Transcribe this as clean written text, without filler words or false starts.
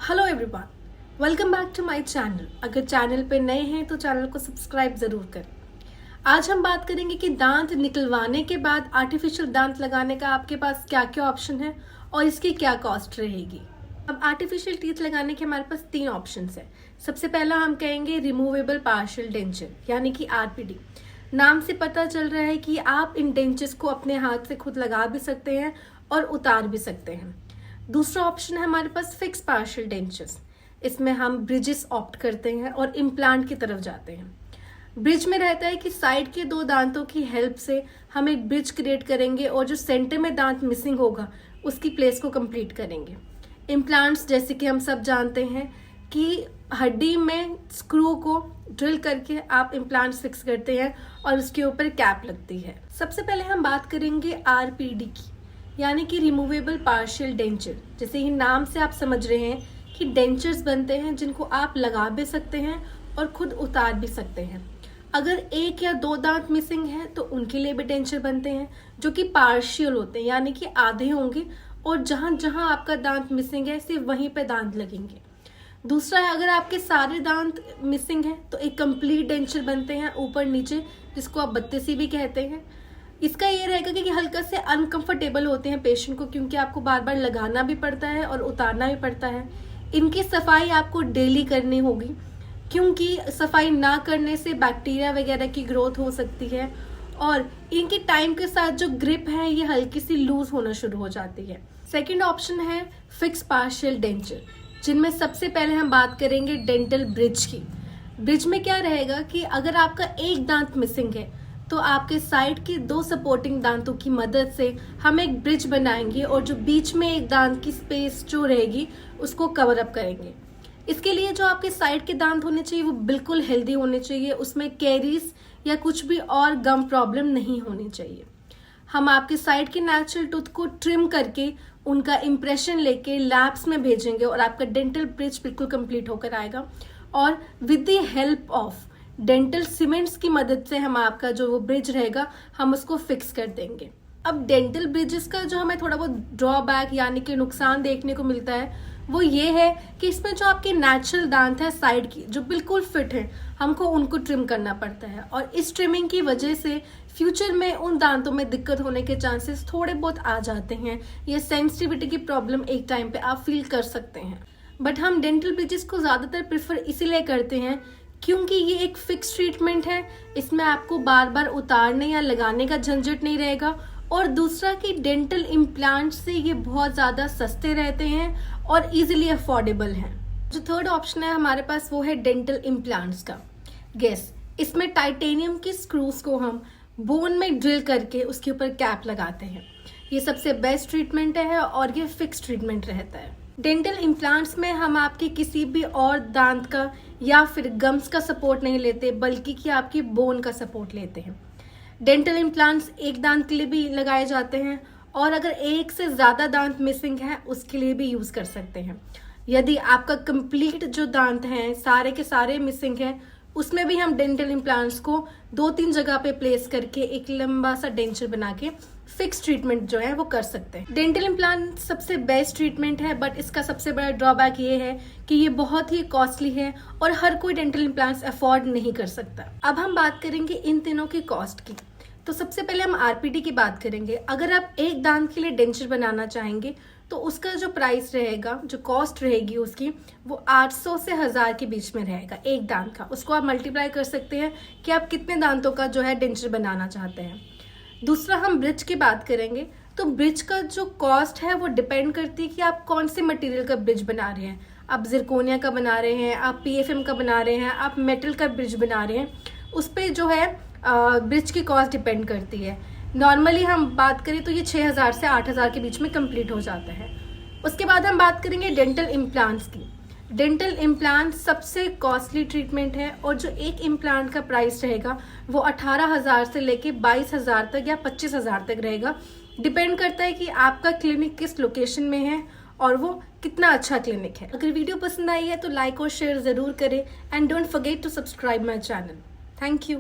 Hello everyone, welcome back to my channel. अगर channel पे नए हैं तो चैनल को सब्सक्राइब ज़रूर करें। आज हम बात करेंगे कि दांत निकलवाने के बाद आर्टिफिशियल दांत लगाने का आपके पास क्या क्या ऑप्शन है और इसकी क्या कॉस्ट रहेगी। अब आर्टिफिशियल टीथ लगाने के हमारे पास 3 ऑप्शन है। सबसे पहला हम कहेंगे रिमूवेबल पार्शियल डेंचर यानी कि आरपीडी। नाम से पता चल रहा है कि आप इन डेंचर्स को अपने हाथ से खुद लगा भी सकते हैं और उतार भी सकते हैं। दूसरा ऑप्शन है हमारे पास फिक्स पार्शियल डेंचर्स। इसमें हम ब्रिजेस ऑप्ट करते हैं और इम्प्लांट की तरफ जाते हैं। ब्रिज में रहता है कि साइड के 2 दांतों की हेल्प से हम एक ब्रिज क्रिएट करेंगे और जो सेंटर में दांत मिसिंग होगा उसकी प्लेस को कंप्लीट करेंगे। इम्प्लांट्स जैसे कि हम सब जानते हैं कि हड्डी में स्क्रू को ड्रिल करके आप इम्प्लांट्स फिक्स करते हैं और उसके ऊपर कैप लगती है। सबसे पहले हम बात करेंगे आरपीडी की, यानी कि रिमूवेबल पार्शियल डेंचर। जैसे ही नाम से आप समझ रहे हैं कि डेंचर्स बनते हैं जिनको आप लगा भी सकते हैं और खुद उतार भी सकते हैं। अगर 1 या 2 दांत मिसिंग है तो उनके लिए भी डेंचर बनते हैं जो कि पार्शियल होते हैं, यानी कि आधे होंगे और जहां जहां आपका दांत मिसिंग है सिर्फ वहीं पे दांत लगेंगे। दूसरा है, अगर आपके सारे दांत मिसिंग है तो एक कंप्लीट डेंचर बनते हैं ऊपर नीचे, जिसको आप बत्तीसी भी कहते हैं। इसका ये रहेगा कि हल्का से अनकंफर्टेबल होते हैं पेशेंट को, क्योंकि आपको बार बार लगाना भी पड़ता है और उतारना भी पड़ता है। इनकी सफाई आपको डेली करनी होगी, क्योंकि सफाई ना करने से बैक्टीरिया वगैरह की ग्रोथ हो सकती है और इनकी टाइम के साथ जो ग्रिप है ये हल्की सी लूज होना शुरू हो जाती है। सेकेंड ऑप्शन है फिक्स पार्शियल डेंचर, जिनमें सबसे पहले हम बात करेंगे डेंटल ब्रिज की। ब्रिज में क्या रहेगा कि अगर आपका 1 दांत मिसिंग है तो आपके साइड के 2 सपोर्टिंग दांतों की मदद से हम एक ब्रिज बनाएंगे और जो बीच में एक दांत की स्पेस जो रहेगी उसको कवर अप करेंगे। इसके लिए जो आपके साइड के दांत होने चाहिए वो बिल्कुल हेल्दी होने चाहिए, उसमें कैरीज या कुछ भी और गम प्रॉब्लम नहीं होनी चाहिए। हम आपके साइड के नेचुरल टूथ को ट्रिम करके उनका इम्प्रेशन लेके लैब्स में भेजेंगे और आपका डेंटल ब्रिज बिल्कुल कंप्लीट होकर आएगा और with the help of dental cements की मदद से हम आपका जो वो ब्रिज रहेगा हम उसको फिक्स कर देंगे। अब डेंटल ब्रिजेस का जो हमें थोड़ा बहुत ड्रॉबैक यानी कि नुकसान देखने को मिलता है वो ये है कि इसमें जो आपके नेचुरल दांत है साइड की जो बिल्कुल फिट है, हमको उनको ट्रिम करना पड़ता है और इस ट्रिमिंग की वजह से फ्यूचर में उन दांतों में दिक्कत होने के चांसेस थोड़े बहुत आ जाते हैं। ये सेंसिटिविटी की प्रॉब्लम एक टाइम पे आप फील कर सकते हैं। बट हम डेंटल ब्रिजेस को ज़्यादातर प्रेफर इसीलिए करते हैं क्योंकि ये एक फिक्स ट्रीटमेंट है, इसमें आपको बार बार उतारने या लगाने का झंझट नहीं रहेगा। और दूसरा कि डेंटल इम्प्लांट से ये बहुत ज़्यादा सस्ते रहते हैं और इजीली अफोर्डेबल हैं। जो थर्ड ऑप्शन है हमारे पास वो है डेंटल इम्प्लांट्स का। गेस, इसमें टाइटेनियम की स्क्रूज को हम बोन में ड्रिल करके उसके ऊपर कैप लगाते हैं। ये सबसे बेस्ट ट्रीटमेंट है और ये फिक्स ट्रीटमेंट रहता है। डेंटल इम्प्लांट्स में हम आपके किसी भी और दांत का या फिर गम्स का सपोर्ट नहीं लेते, बल्कि कि आपकी बोन का सपोर्ट लेते हैं। डेंटल इम्प्लांट्स 1 दांत के लिए भी लगाए जाते हैं और अगर 1 से ज़्यादा दांत मिसिंग है उसके लिए भी यूज़ कर सकते हैं। यदि आपका कंप्लीट जो दांत हैं सारे के सारे मिसिंग हैं उसमें भी हम डेंटल इम्प्लांट्स को 2-3 जगह पे प्लेस करके एक लंबा सा डेंचर बना के फिक्स ट्रीटमेंट जो है वो कर सकते हैं। डेंटल इम्प्लांट सबसे बेस्ट ट्रीटमेंट है, बट इसका सबसे बड़ा ड्रॉबैक ये है कि ये बहुत ही कॉस्टली है और हर कोई डेंटल इम्प्लांट्स अफोर्ड नहीं कर सकता। अब हम बात करेंगे इन तीनों की कॉस्ट की। तो सबसे पहले हम आरपीडी की बात करेंगे। अगर आप 1 दांत के लिए डेंचर बनाना चाहेंगे तो उसका जो प्राइस रहेगा, जो कॉस्ट रहेगी उसकी, वो 800 से 1000 के बीच में रहेगा 1 दांत का। उसको आप मल्टीप्लाई कर सकते हैं कि आप कितने दांतों का जो है डेंचर बनाना चाहते हैं। दूसरा हम ब्रिज की बात करेंगे तो ब्रिज का जो कॉस्ट है वो डिपेंड करती है कि आप कौन से मटेरियल का ब्रिज बना रहे हैं। आप जिरकोनिया का बना रहे हैं, आप पीएफएम का बना रहे हैं, आप मेटल का ब्रिज बना रहे हैं, उस पर जो है ब्रिज की कॉस्ट डिपेंड करती है। नॉर्मली हम बात करें तो ये 6000 से 8000 के बीच में कंप्लीट हो जाता है। उसके बाद हम बात करेंगे डेंटल इम्प्लांट्स की। डेंटल इम्प्लांट सबसे कॉस्टली ट्रीटमेंट है और जो एक इम्प्लांट का प्राइस रहेगा वो 18,000 से लेके 22,000 तक या 25,000 तक रहेगा। डिपेंड करता है कि आपका क्लिनिक किस लोकेशन में है और वो कितना अच्छा क्लिनिक है। अगर वीडियो पसंद आई है तो लाइक और शेयर ज़रूर करें and don't forget to subscribe my channel. Thank you.